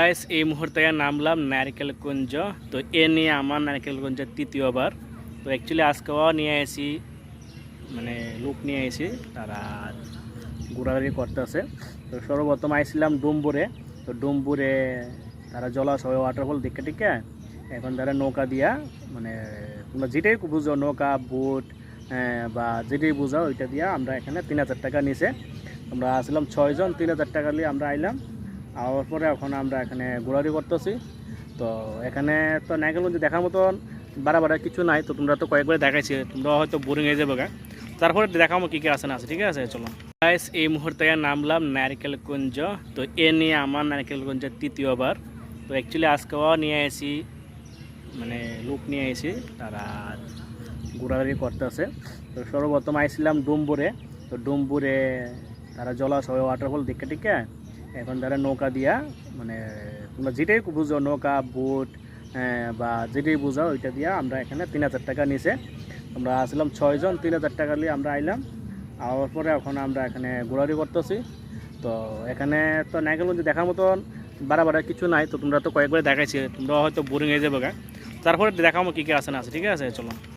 Guys এই মুহূর্তে নামলাম নারকেলকুঞ্জ। তো এ নিয়ে আমার নারকেলকুঞ্জের তৃতীয়বার। তো অ্যাকচুয়ালি আজকেও নিয়ে এসি মানে লোক নিয়ে এসি, তারা ঘোরাঘুরি করতেছে। তো সর্বপ্রথম আইছিলাম ডুম্বুরে। তো ডুম্বুরে তারা জলাশয় ওয়াটারফল দেখে টিকে এখন তারা নৌকা দিয়া মানে তোমরা যেটাই বুঝো নৌকা বোট বা যেটাই বুঝাও ওইটা দিয়া আমরা এখানে 3,000 টাকা নিছে। আমরা আসলাম 6 জন, 3,000 টাকা নিয়ে আমরা আইলাম। আওয়ার পরে এখন আমরা এখানে ঘোরাঘুরি করতেছি। তো এখানে তো নারকেলগঞ্জে দেখার মতন বাড়া কিছু নাই। তো তোমরা তো কয়েকবার দেখাইছি, তোমরা হয়তো বোরিং হয়ে যাবে গা। তারপরে দেখাবো কী কী আছে না আছে, ঠিক আছে? চলো গাইস এই মুহূর্তে নামলাম নারকেলকুঞ্জ। তো এ নিয়ে আমার নারকেলকুঞ্জের তৃতীয়বার। তো অ্যাকচুয়ালি আজকেও নিয়ে এসি মানে লোক নিয়ে এসি, তারা ঘোরাঘুরি করতেছে। তো সর্বপ্রথম আইছিলাম ডুম্বুরে। তো ডুম্বুরে তারা জলাশয় ওয়াটারফল দেখে টিকে এখন তারা নৌকা দিয়া মানে তোমরা যেটাই বুঝো নৌকা বোট বা যেটাই বুঝাও ওইটা দিয়া আমরা এখানে 3,000 টাকা নিছে। আমরা আসলাম 6 জন, 3,000 টাকা নিয়ে আমরা আইলাম। আওয়ার পরে এখন আমরা এখানে ঘোরাঘুরি করতেছি। তো এখানে তো নারকেলগঞ্জে দেখার মতন বাড়া কিছু নাই। তো তোমরা তো কয়েকবার দেখাইছি, তোমরা হয়তো বোরিং হয়ে যাবে গা। তারপরে দেখাবো কী কী আছে না আছে, ঠিক আছে? চলো।